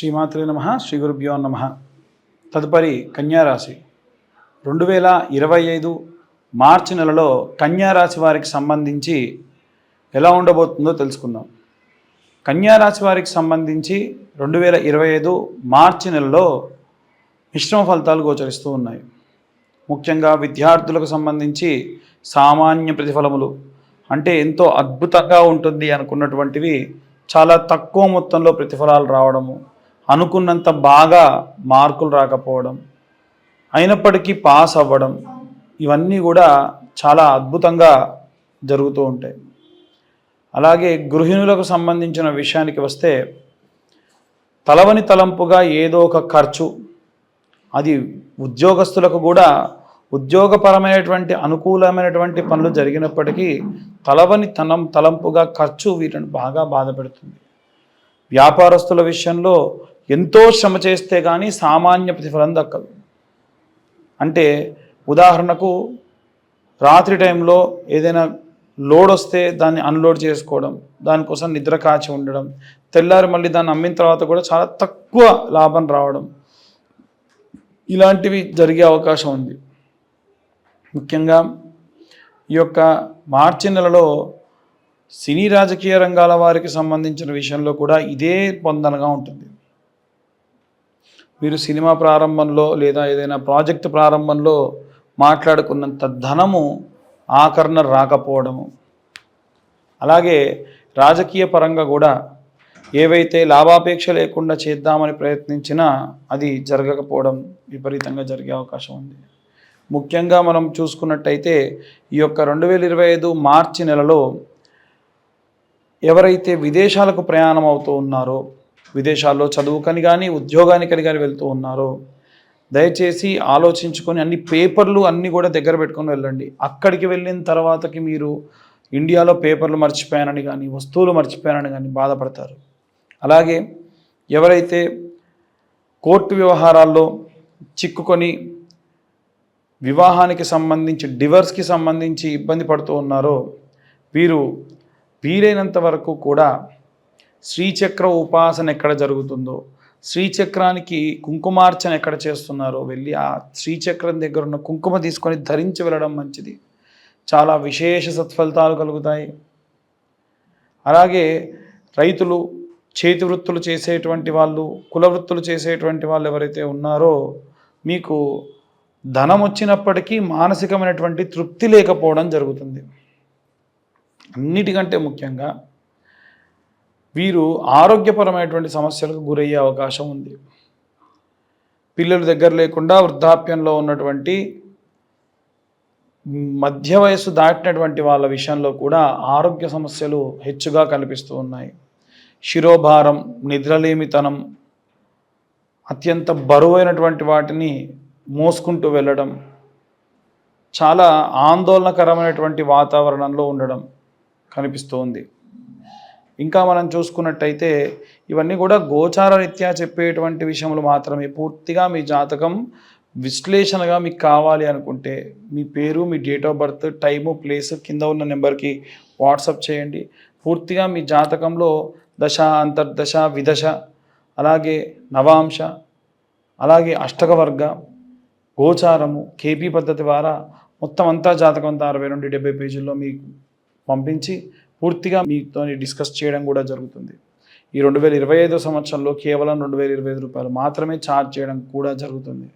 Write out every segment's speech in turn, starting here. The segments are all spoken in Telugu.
శ్రీమాత్రే నమః. శ్రీ గురుభ్యో నమః. తదుపరి కన్యారాశి 2025 మార్చి నెలలో కన్యారాశి వారికి సంబంధించి ఎలా ఉండబోతుందో తెలుసుకుందాం. కన్యారాశి వారికి సంబంధించి 2025 మార్చి నెలలో మిశ్రమ ఫలితాలు గోచరిస్తూ ఉన్నాయి. ముఖ్యంగా విద్యార్థులకు సంబంధించి సామాన్య ప్రతిఫలములు అంటే ఎంతో అద్భుతంగా ఉంటుంది అనుకున్నటువంటివి చాలా తక్కువ మొత్తంలో ప్రతిఫలాలు రావడము, అనుకున్నంత బాగా మార్కులు రాకపోవడం, అయినప్పటికీ పాస్ అవ్వడం, ఇవన్నీ కూడా చాలా అద్భుతంగా జరుగుతూ ఉంటాయి. అలాగే గృహిణులకు సంబంధించిన విషయానికి వస్తే తలవని తలంపుగా ఏదో ఒక ఖర్చు, అది ఉద్యోగస్తులకు కూడా ఉద్యోగపరమైనటువంటి అనుకూలమైనటువంటి పనులు జరిగినప్పటికీ తలవని తలంపుగా ఖర్చు వీటిని బాగా బాధపెడుతుంది. వ్యాపారస్తుల విషయంలో ఎంతో శ్రమ చేస్తే కానీ సామాన్య ప్రతిఫలం దక్కదు. అంటే ఉదాహరణకు రాత్రి టైంలో ఏదైనా లోడ్ వస్తే దాన్ని అన్లోడ్ చేసుకోవడం, దానికోసం నిద్ర కాచి ఉండడం, తెల్లారి మళ్ళీ దాన్ని అమ్మిన తర్వాత కూడా చాలా తక్కువ లాభం రావడం, ఇలాంటివి జరిగే అవకాశం ఉంది. ముఖ్యంగా ఈ యొక్క మార్చి నెలలో సినీ రాజకీయ రంగాల వారికి సంబంధించిన విషయంలో కూడా ఇదే పొందనగా ఉంటుంది. మీరు సినిమా ప్రారంభంలో లేదా ఏదైనా ప్రాజెక్టు ప్రారంభంలో మాట్లాడుకున్నంత ధనము ఆకరణ రాకపోవడము, అలాగే రాజకీయ పరంగా కూడా ఏవైతే లాభాపేక్ష లేకుండా చేద్దామని ప్రయత్నించినా అది జరగకపోవడం విపరీతంగా జరిగే అవకాశం ఉంది. ముఖ్యంగా మనం చూసుకున్నట్టయితే ఈ యొక్క 2025 మార్చి నెలలో ఎవరైతే విదేశాలకు ప్రయాణం అవుతూ ఉన్నారో, విదేశాల్లో చదువుకని కానీ ఉద్యోగానికని కానీ వెళ్తూ ఉన్నారో, దయచేసి ఆలోచించుకొని అన్ని పేపర్లు అన్నీ కూడా దగ్గర పెట్టుకొని వెళ్ళండి. అక్కడికి వెళ్ళిన తర్వాతకి మీరు ఇండియాలో పేపర్లు మర్చిపోయానని కానీ వస్తువులు మర్చిపోయానని కానీ బాధపడతారు. అలాగే ఎవరైతే కోర్టు వ్యవహారాల్లో చిక్కుకొని వివాహానికి సంబంధించి డివర్స్కి సంబంధించి ఇబ్బంది పడుతూ ఉన్నారో వీరు వీలైనంత వరకు కూడా శ్రీచక్ర ఉపాసన ఎక్కడ జరుగుతుందో, శ్రీచక్రానికి కుంకుమార్చన ఎక్కడ చేస్తున్నారో వెళ్ళి ఆ శ్రీచక్రం దగ్గర ఉన్న కుంకుమ తీసుకొని ధరించి వెళ్ళడం మంచిది. చాలా విశేష సత్ఫలితాలు కలుగుతాయి. అలాగే రైతులు, చేతి వృత్తులు చేసేటువంటి వాళ్ళు, కుల వృత్తులు చేసేటువంటి వాళ్ళు ఎవరైతే ఉన్నారో మీకు ధనం వచ్చినప్పటికీ మానసికమైనటువంటి తృప్తి లేకపోవడం జరుగుతుంది. అన్నిటికంటే ముఖ్యంగా వీరు ఆరోగ్యపరమైనటువంటి సమస్యలకు గురయ్యే అవకాశం ఉంది. పిల్లలు దగ్గర లేకుండా వృద్ధాప్యంలో ఉన్నటువంటి మధ్య వయస్సు దాటినటువంటి వాళ్ళ విషయంలో కూడా ఆరోగ్య సమస్యలు హెచ్చుగా కనిపిస్తూ ఉన్నాయి. శిరోభారం, నిద్రలేమితనం, అత్యంత బరువైనటువంటి వాటిని మోసుకుంటూ వెళ్ళడం, చాలా ఆందోళనకరమైనటువంటి వాతావరణంలో ఉండడం కనిపిస్తోంది. ఇంకా మనం చూసుకున్నట్టయితే ఇవన్నీ కూడా గోచార రీత్యా చెప్పేటువంటి విషయములు మాత్రమే. పూర్తిగా మీ జాతకం విశ్లేషణగా మీకు కావాలి అనుకుంటే మీ పేరు, మీ date of birth, time, place కింద ఉన్న నెంబర్కి వాట్సాప్ చేయండి. పూర్తిగా మీ జాతకంలో దశ, అంతర్దశ, విదశ, అలాగే నవాంశ, అలాగే అష్టక వర్గ, గోచారము, కేపీ పద్ధతి ద్వారా మొత్తం అంతా జాతకం అంతా 60 నుండి 70 పేజీల్లో మీకు పంపించి పూర్తిగా మీతో డిస్కస్ చేయడం కూడా జరుగుతుంది. ఈ 2025 సంవత్సరంలో కేవలం 2025 రూపాయలు మాత్రమే ఛార్జ్ చేయడం కూడా జరుగుతుంది.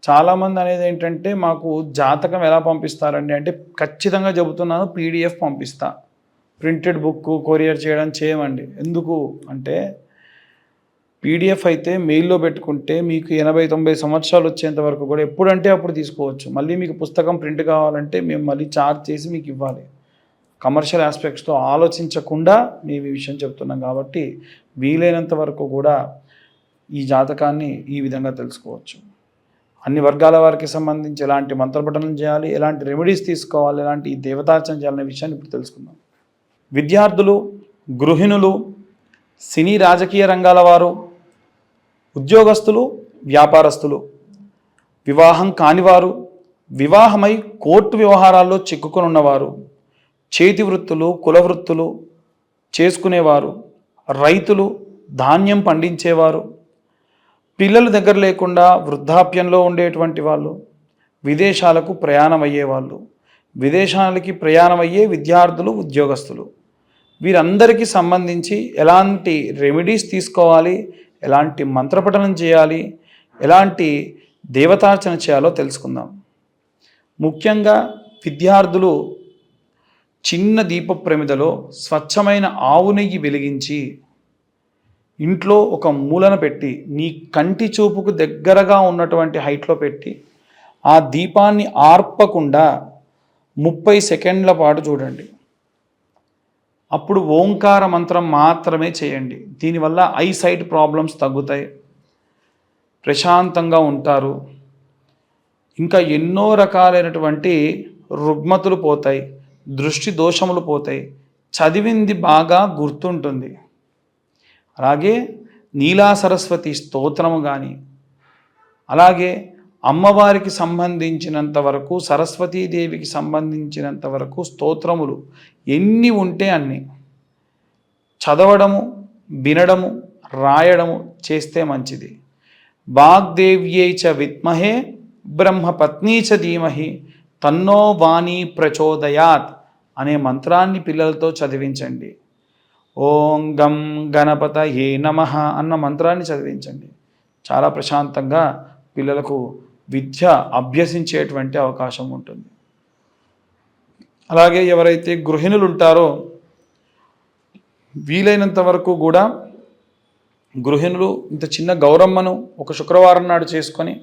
చాలామంది అనేది ఏంటంటే మాకు జాతకం ఎలా పంపిస్తారండి అంటే ఖచ్చితంగా చెబుతున్నాను, PDF పంపిస్తా, ప్రింటెడ్ బుక్ కొరియర్ చేయడం చేయమండి. ఎందుకు అంటే PDF అయితే మెయిల్లో పెట్టుకుంటే మీకు 80-90 సంవత్సరాలు వచ్చేంత వరకు కూడా ఎప్పుడంటే అప్పుడు తీసుకోవచ్చు. మళ్ళీ మీకు పుస్తకం ప్రింట్ కావాలంటే మేము మళ్ళీ ఛార్జ్ చేసి మీకు ఇవ్వాలి. కమర్షియల్ ఆస్పెక్ట్స్తో ఆలోచించకుండా మేము ఈ విషయం చెప్తున్నాం కాబట్టి వీలైనంత వరకు కూడా ఈ జాతకాన్ని ఈ విధంగా తెలుసుకోవచ్చు. అన్ని వర్గాల వారికి సంబంధించి ఎలాంటి మంత్రపఠనం చేయాలి, ఎలాంటి రెమెడీస్ తీసుకోవాలి, ఎలాంటి దేవతార్చన చేయాలనే విషయాన్ని ఇప్పుడు తెలుసుకుందాం. విద్యార్థులు, గృహిణులు, సినీ రాజకీయ రంగాల వారు, ఉద్యోగస్తులు, వ్యాపారస్తులు, వివాహం కానివారు, వివాహమై కోర్టు వ్యవహారాల్లో చిక్కుకొని ఉన్నవారు, చేతి వృత్తులు, కుల వృత్తులు చేసుకునేవారు, రైతులు, ధాన్యం పండించేవారు, పిల్లలు దగ్గర లేకుండా వృద్ధాప్యంలో ఉండేటువంటి వాళ్ళు, విదేశాలకు ప్రయాణం అయ్యేవాళ్ళు, విదేశాలకి ప్రయాణం అయ్యే విద్యార్థులు, ఉద్యోగస్తులు, వీరందరికీ సంబంధించి ఎలాంటి రెమెడీస్ తీసుకోవాలి, ఎలాంటి మంత్రపఠనం చేయాలి, ఎలాంటి దేవతార్చన చేయాలో తెలుసుకుందాం. ముఖ్యంగా విద్యార్థులు చిన్న దీప ప్రమిదలో స్వచ్ఛమైన ఆవు నెయ్యి వెలిగించి ఇంట్లో ఒక మూలన పెట్టి నీ కంటి చూపుకు దగ్గరగా ఉన్నటువంటి హైట్లో పెట్టి ఆ దీపాన్ని ఆర్పకుండా 30 సెకండ్ల పాటు చూడండి. అప్పుడు ఓంకార మంత్రం మాత్రమే చేయండి. దీనివల్ల ఐసైట్ ప్రాబ్లమ్స్ తగ్గుతాయి, ప్రశాంతంగా ఉంటారు, ఇంకా ఎన్నో రకాలైనటువంటి రుగ్మతులు పోతాయి, దృష్టి దోషములు పోతాయి, చదివింది బాగా గుర్తుంటుంది. అలాగే నీలా సరస్వతి స్తోత్రము కానీ, అలాగే అమ్మవారికి సంబంధించినంత వరకు, సరస్వతీదేవికి సంబంధించినంత వరకు స్తోత్రములు ఎన్ని ఉంటే అన్ని చదవడము, వినడము, రాయడము చేస్తే మంచిది. వాగ్దేవ్యై చ విద్మహే బ్రహ్మపత్నీ చ ధీమహి తన్నో వాణి ప్రచోదయాత్ అనే మంత్రాన్ని పిల్లలతో చదివించండి. ఓం గం గణపతయే నమః అన్న మంత్రాన్ని చదివించండి. చాలా ప్రశాంతంగా పిల్లలకు విద్య అభ్యసించేటువంటి అవకాశం ఉంటుంది. అలాగే ఎవరైతే గృహిణులు ఉంటారో వీలైనంత వరకు కూడా గృహిణులు ఇంత చిన్న గౌరమ్మను ఒక శుక్రవారం నాడు చేసుకొని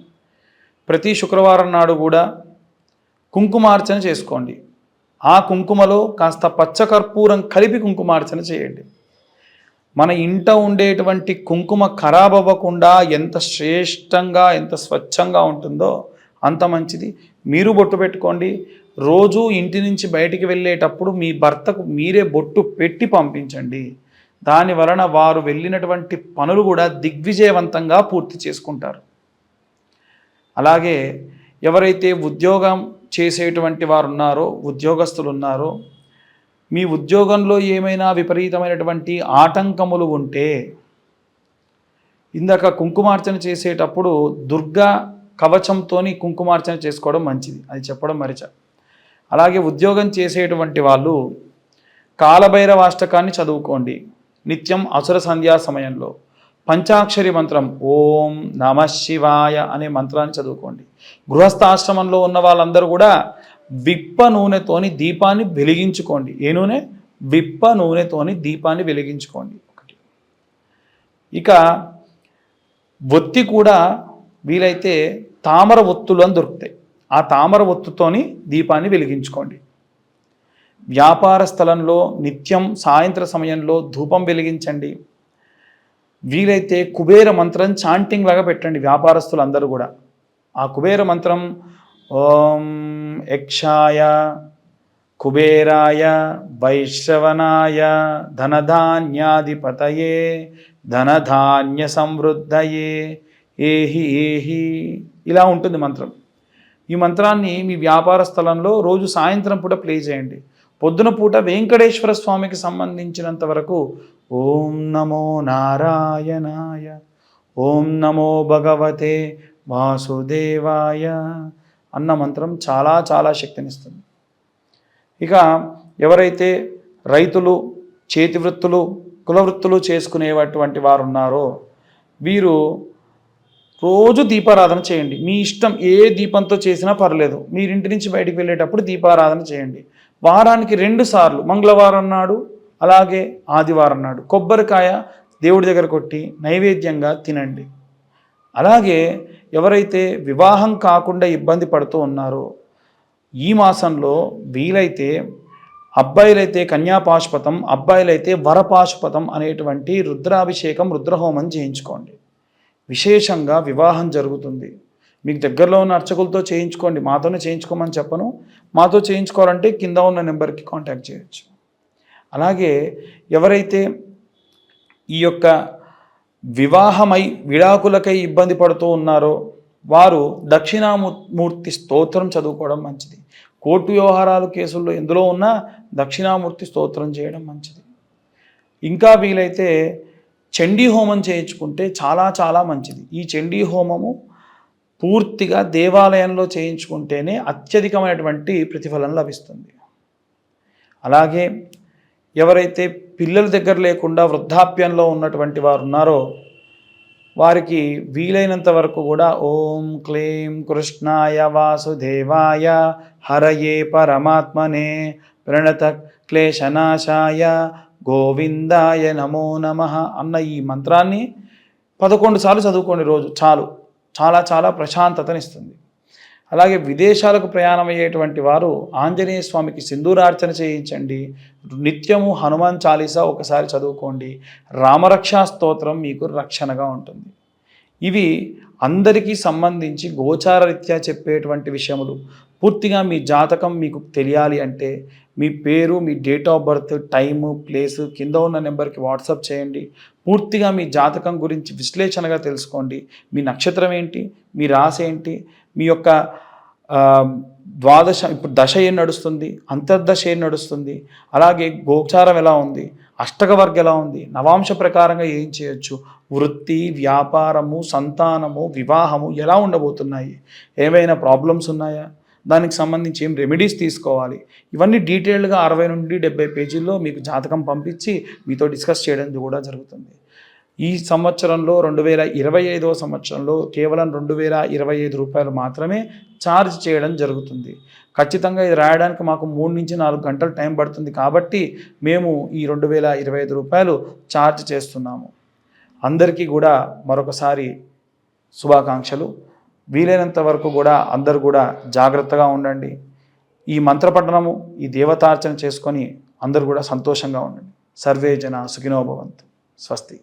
ప్రతి శుక్రవారం నాడు కూడా కుంకుమార్చన చేసుకోండి. ఆ కుంకుమలో కాస్త పచ్చకర్పూరం కలిపి కుంకుమార్చన చేయండి. మన ఇంట ఉండేటువంటి కుంకుమ ఖరాబ్ అవ్వకుండా ఎంత శ్రేష్టంగా, ఎంత స్వచ్ఛంగా ఉంటుందో అంత మంచిది. మీరు బొట్టు పెట్టుకోండి. రోజు ఇంటి నుంచి బయటికి వెళ్ళేటప్పుడు మీ భర్తకు మీరే బొట్టు పెట్టి పంపించండి. దాని వలన వారు వెళ్ళినటువంటి పనులు కూడా దిగ్విజయవంతంగా పూర్తి చేసుకుంటారు. అలాగే ఎవరైతే ఉద్యోగం చేసేటువంటి వారు ఉన్నారో, ఉద్యోగస్తులు ఉన్నారో, మీ ఉద్యోగంలో ఏమైనా విపరీతమైనటువంటి ఆటంకములు ఉంటే ఇందాక కుంకుమార్చన చేసేటప్పుడు దుర్గా కవచంతో కుంకుమార్చన చేసుకోవడం మంచిది, అది చెప్పడం మరిచా. అలాగే ఉద్యోగం చేసేటువంటి వాళ్ళు కాలభైరవాష్టకాన్ని చదువుకోండి నిత్యం అసుర సంధ్యా సమయంలో. పంచాక్షరి మంత్రం ఓం నమ శివాయ అనే మంత్రాన్ని చదువుకోండి. గృహస్థాశ్రమంలో ఉన్న వాళ్ళందరూ కూడా విప్ప నూనెతోని దీపాన్ని వెలిగించుకోండి. ఏ నూనె? విప్ప నూనెతోని దీపాన్ని వెలిగించుకోండి. ఒకటి. ఇక ఒత్తి కూడా వీలైతే తామర ఒత్తులు అని దొరుకుతాయి, ఆ తామర ఒత్తుతోని దీపాన్ని వెలిగించుకోండి. వ్యాపార స్థలంలో నిత్యం సాయంత్ర సమయంలో ధూపం వెలిగించండి. వీలైతే కుబేర మంత్రం చాంటింగ్ లాగా పెట్టండి వ్యాపారస్తులు అందరూ కూడా. ఆ కుబేర మంత్రం ఓం యక్షాయ కుబేరాయ వైశ్రవణాయ ధనధాన్యాధిపతయే ధనధాన్య సమృద్ధయే ఏహి ఏహి ఇలా ఉంటుంది మంత్రం. ఈ మంత్రాన్ని మీ వ్యాపార స్థలంలో రోజు సాయంత్రం పూట ప్లే చేయండి. పొద్దున పూట వెంకటేశ్వర స్వామికి సంబంధించినంత వరకు ఓం నమో నారాయణాయ, ఓం నమో భగవతే వాసుదేవాయ అన్న మంత్రం చాలా చాలా శక్తినిస్తుంది. ఇక ఎవరైతే రైతులు, చేతి వృత్తులు, కుల వృత్తులు చేసుకునేటువంటి వారు ఉన్నారో వీరు రోజు దీపారాధన చేయండి. మీ ఇష్టం ఏ దీపంతో చేసినా పర్లేదు. మీరింటి నుంచి బయటికి వెళ్ళేటప్పుడు దీపారాధన చేయండి. వారానికి 2 సార్లు, మంగళవారం నాడు అలాగే ఆదివారం నాడు కొబ్బరికాయ దేవుడి దగ్గర కొట్టి నైవేద్యంగా తినండి. అలాగే ఎవరైతే వివాహం కాకుండా ఇబ్బంది పడుతూ ఉన్నారో ఈ మాసంలో వీలైతే అబ్బాయిలైతే కన్యాపాశుపతం, అబ్బాయిలైతే వరపాశుపతం అనేటువంటి రుద్రాభిషేకం, రుద్రహోమం చేయించుకోండి. విశేషంగా వివాహం జరుగుతుంది. మీకు దగ్గరలో ఉన్న అర్చకులతో చేయించుకోండి, మాతోనే చేయించుకోమని చెప్పను. మాతో చేయించుకోవాలంటే కింద ఉన్న నెంబర్కి కాంటాక్ట్ చేయొచ్చు. అలాగే ఎవరైతే ఈ యొక్క వివాహమై విడాకులకై ఇబ్బంది పడుతూ ఉన్నారో వారు దక్షిణామూర్తి స్తోత్రం చదువుకోవడం మంచిది. కోర్టు వ్యవహారాలు కేసుల్లో ఎందులో ఉన్నా దక్షిణామూర్తి స్తోత్రం చేయడం మంచిది. ఇంకా వీలైతే చండీ హోమం చేయించుకుంటే చాలా చాలా మంచిది. ఈ చండీ హోమము పూర్తిగా దేవాలయంలో చేయించుకుంటేనే అత్యధికమైనటువంటి ప్రతిఫలం లభిస్తుంది. అలాగే ఎవరైతే పిల్లల దగ్గర లేకుండా వృద్ధాప్యంలో ఉన్నటువంటి వారు ఉన్నారో వారికి వీలైనంత వరకు కూడా ఓం క్లీం కృష్ణాయ వాసుదేవాయ హరయే పరమాత్మనే ప్రణత క్లేశనాశాయ గోవిందాయ నమో నమః అన్న ఈ మంత్రాన్ని 11 సార్లు చదువుకోండి రోజు. చాలు, చాలా చాలా ప్రశాంతతనిస్తుంది. అలాగే విదేశాలకు ప్రయాణం అయ్యేటువంటి వారు ఆంజనేయ స్వామికి సింధూరార్చన చేయించండి. నిత్యము హనుమాన్ చాలీసా ఒకసారి చదువుకోండి. రామరక్షా స్తోత్రం మీకు రక్షణగా ఉంటుంది. ఇవి అందరికీ సంబంధించి గోచారరీత్యా చెప్పేటువంటి విషయములు. పూర్తిగా మీ జాతకం మీకు తెలియాలి అంటే మీ పేరు, మీ date of birth, time, place కింద ఉన్న నెంబర్కి వాట్సాప్ చేయండి. పూర్తిగా మీ జాతకం గురించి విశ్లేషణగా తెలుసుకోండి. మీ నక్షత్రం ఏంటి, మీ రాశి ఏంటి, మీ యొక్క ద్వాదశ ఇప్పుడు దశ ఏం నడుస్తుంది, అంతర్దశ ఏం నడుస్తుంది, అలాగే గోచారం ఎలా ఉంది, అష్టక వర్గం ఎలా ఉంది, నవాంశ ప్రకారంగా ఏం చేయొచ్చు, వృత్తి, వ్యాపారము, సంతానము, వివాహము ఎలా ఉండబోతున్నాయి, ఏమైనా ప్రాబ్లమ్స్ ఉన్నాయా, దానికి సంబంధించి ఏం రెమెడీస్ తీసుకోవాలి, ఇవన్నీ డీటెయిల్డ్గా 60 నుండి 70 పేజీల్లో మీకు జాతకం పంపించి మీతో డిస్కస్ చేయడం కూడా జరుగుతుంది. ఈ సంవత్సరంలో 2025వ సంవత్సరంలో కేవలం 2025 రూపాయలు మాత్రమే ఛార్జ్ చేయడం జరుగుతుంది. ఖచ్చితంగా ఇది రాయడానికి మాకు 3 నుంచి 4 గంటలు టైం పడుతుంది కాబట్టి మేము ఈ 2025 రూపాయలు ఛార్జ్ చేస్తున్నాము. అందరికీ కూడా మరొకసారి శుభాకాంక్షలు. వీలైనంత వరకు కూడా అందరూ కూడా జాగ్రత్తగా ఉండండి. ఈ మంత్రపఠనము, ఈ దేవతార్చన చేసుకొని అందరూ కూడా సంతోషంగా ఉండండి. సర్వే జన సుఖినో భవంతు. స్వస్తి.